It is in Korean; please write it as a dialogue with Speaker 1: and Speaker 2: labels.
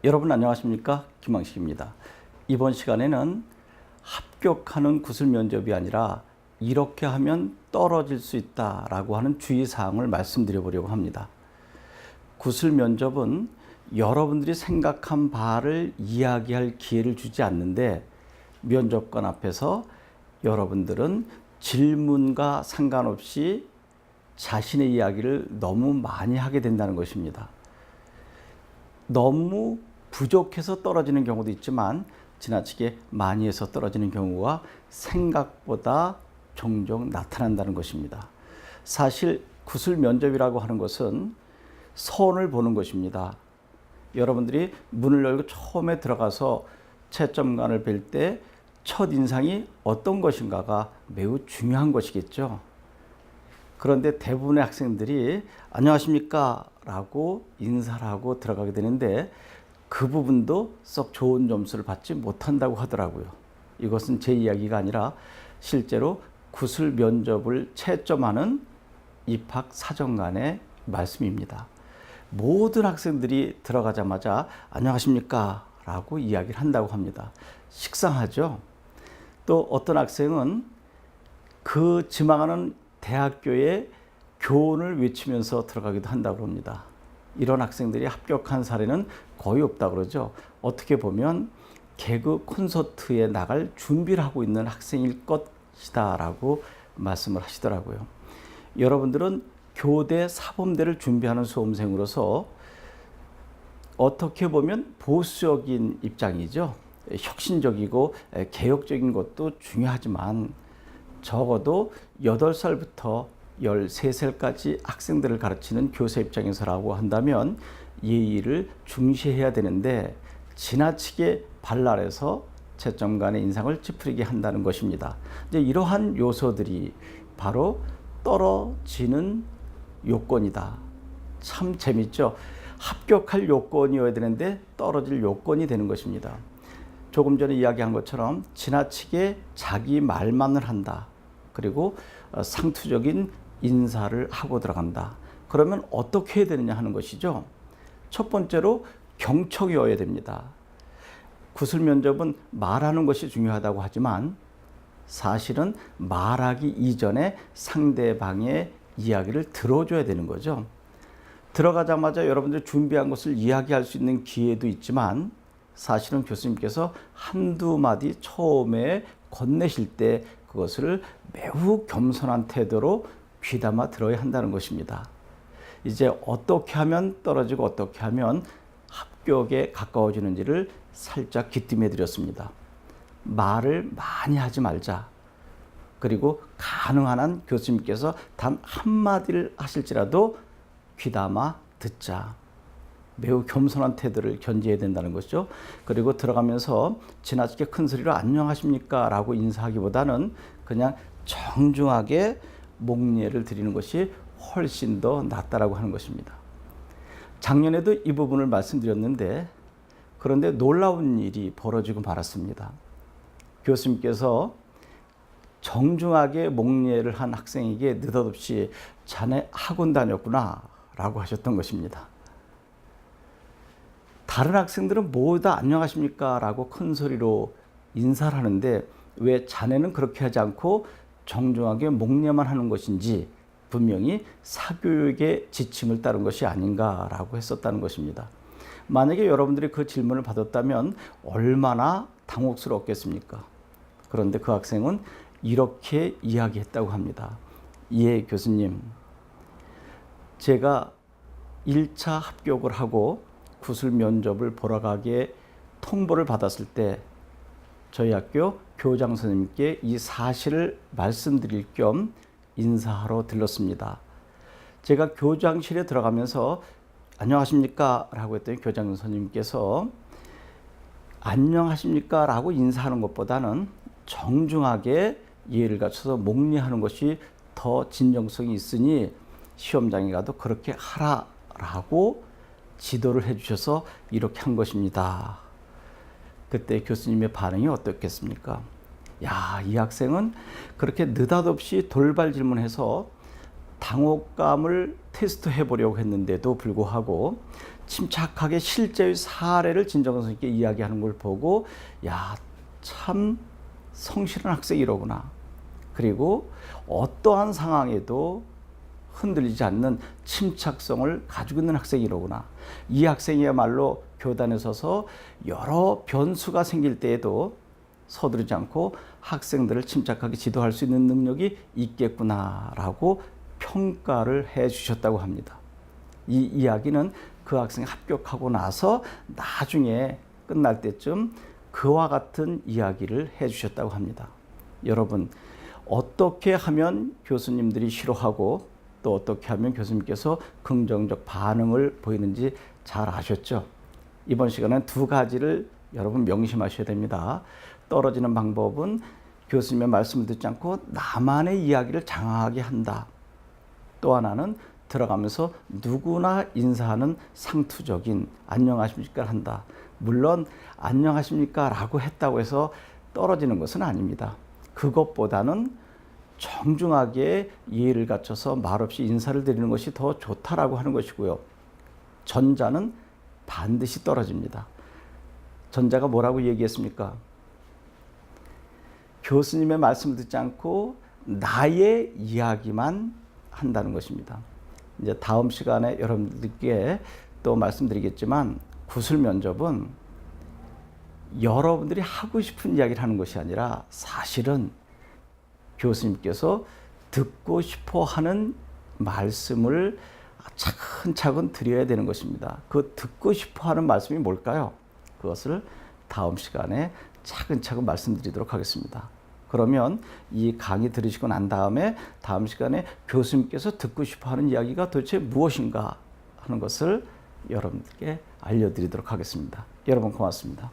Speaker 1: 여러분 안녕하십니까? 김왕식입니다. 이번 시간에는 합격하는 구술 면접이 아니라 이렇게 하면 떨어질 수 있다라고 하는 주의사항을 말씀드려 보려고 합니다. 구술 면접은 여러분들이 생각한 바를 이야기할 기회를 주지 않는데 면접관 앞에서 여러분들은 질문과 상관없이 자신의 이야기를 너무 많이 하게 된다는 것입니다. 너무 부족해서 떨어지는 경우도 있지만 지나치게 많이 해서 떨어지는 경우가 생각보다 종종 나타난다는 것입니다. 사실 구술 면접이라고 하는 것은 선을 보는 것입니다. 여러분들이 문을 열고 처음에 들어가서 채점관을 뵐 때 첫인상이 어떤 것인가가 매우 중요한 것이겠죠. 그런데 대부분의 학생들이 안녕하십니까 라고 인사를 하고 들어가게 되는데 그 부분도 썩 좋은 점수를 받지 못한다고 하더라고요. 이것은 제 이야기가 아니라 실제로 구술 면접을 채점하는 입학사정관의 말씀입니다. 모든 학생들이 들어가자마자 안녕하십니까 라고 이야기를 한다고 합니다. 식상하죠. 또 어떤 학생은 그 지망하는 대학교의 교훈을 외치면서 들어가기도 한다고 합니다. 이런 학생들이 합격한 사례는 거의 없다고 그러죠. 어떻게 보면 개그 콘서트에 나갈 준비를 하고 있는 학생일 것이다 라고 말씀을 하시더라고요. 여러분들은 교대 사범대를 준비하는 수험생으로서 어떻게 보면 보수적인 입장이죠. 혁신적이고 개혁적인 것도 중요하지만 적어도 8살부터 13살까지 학생들을 가르치는 교사 입장에서라고 한다면 예의를 중시해야 되는데 지나치게 발랄해서 채점관의 인상을 찌푸리게 한다는 것입니다. 이제 이러한 요소들이 바로 떨어지는 요건이다. 참 재밌죠? 합격할 요건이어야 되는데 떨어질 요건이 되는 것입니다. 조금 전에 이야기한 것처럼 지나치게 자기 말만을 한다. 그리고 상투적인 인사를 하고 들어간다. 그러면 어떻게 해야 되느냐 하는 것이죠. 첫 번째로 경청이어야 됩니다. 구술 면접은 말하는 것이 중요하다고 하지만 사실은 말하기 이전에 상대방의 이야기를 들어줘야 되는 거죠. 들어가자마자 여러분들 준비한 것을 이야기할 수 있는 기회도 있지만 사실은 교수님께서 한두 마디 처음에 건네실 때 그것을 매우 겸손한 태도로 귀담아 들어야 한다는 것입니다. 이제 어떻게 하면 떨어지고 어떻게 하면 합격에 가까워지는지를 살짝 귀띔해 드렸습니다. 말을 많이 하지 말자. 그리고 가능한 한 교수님께서 단 한마디를 하실지라도 귀담아 듣자. 매우 겸손한 태도를 견지해야 된다는 것이죠. 그리고 들어가면서 지나치게 큰 소리로 안녕하십니까 라고 인사하기보다는 그냥 정중하게 목례를 드리는 것이 훨씬 더 낫다라고 하는 것입니다. 작년에도 이 부분을 말씀드렸는데 그런데 놀라운 일이 벌어지고 말았습니다. 교수님께서 정중하게 목례를 한 학생에게 느닷없이 자네 학원 다녔구나 라고 하셨던 것입니다. 다른 학생들은 모두 안녕하십니까 라고 큰 소리로 인사를 하는데 왜 자네는 그렇게 하지 않고 정중하게 목례만 하는 것인지 분명히 사교육의 지침을 따른 것이 아닌가라고 했었다는 것입니다. 만약에 여러분들이 그 질문을 받았다면 얼마나 당혹스러웠겠습니까? 그런데 그 학생은 이렇게 이야기했다고 합니다. 예, 교수님. 제가 1차 합격을 하고 구술 면접을 보러 가게 통보를 받았을 때 저희 학교 교장 선생님께 이 사실을 말씀드릴 겸 인사하러 들렀습니다. 제가 교장실에 들어가면서 안녕하십니까 라고 했더니 교장 선생님께서 안녕하십니까 라고 인사하는 것보다는 정중하게 예의를 갖춰서 목례하는 것이 더 진정성이 있으니 시험장에 가도 그렇게 하라라고 지도를 해주셔서 이렇게 한 것입니다. 그때 교수님의 반응이 어떻겠습니까? 야, 이 학생은 그렇게 느닷없이 돌발 질문해서 당혹감을 테스트해 보려고 했는데도 불구하고 침착하게 실제의 사례를 진정성 있게 이야기하는 걸 보고 야, 참 성실한 학생이로구나. 그리고 어떠한 상황에도 흔들리지 않는 침착성을 가지고 있는 학생이로구나. 이 학생이야말로 교단에 서서 여러 변수가 생길 때에도 서두르지 않고 학생들을 침착하게 지도할 수 있는 능력이 있겠구나라고 평가를 해 주셨다고 합니다. 이 이야기는 그 학생이 합격하고 나서 나중에 끝날 때쯤 그와 같은 이야기를 해 주셨다고 합니다. 여러분, 어떻게 하면 교수님들이 싫어하고 또 어떻게 하면 교수님께서 긍정적 반응을 보이는지 잘 아셨죠? 이번 시간은 두 가지를 여러분 명심하셔야 됩니다. 떨어지는 방법은 교수님의 말씀을 듣지 않고 나만의 이야기를 장황하게 한다. 또 하나는 들어가면서 누구나 인사하는 상투적인 안녕하십니까 한다. 물론 안녕하십니까 라고 했다고 해서 떨어지는 것은 아닙니다. 그것보다는 정중하게 예의를 갖춰서 말없이 인사를 드리는 것이 더 좋다라고 하는 것이고요. 전자는 반드시 떨어집니다. 전자가 뭐라고 얘기했습니까? 교수님의 말씀을 듣지 않고 나의 이야기만 한다는 것입니다. 이제 다음 시간에 여러분들께 또 말씀드리겠지만 구술 면접은 여러분들이 하고 싶은 이야기를 하는 것이 아니라 사실은 교수님께서 듣고 싶어 하는 말씀을 차근차근 드려야 되는 것입니다. 그 듣고 싶어 하는 말씀이 뭘까요? 그것을 다음 시간에 차근차근 말씀드리도록 하겠습니다. 그러면 이 강의 들으시고 난 다음에 다음 시간에 교수님께서 듣고 싶어 하는 이야기가 도대체 무엇인가 하는 것을 여러분들께 알려드리도록 하겠습니다. 여러분 고맙습니다.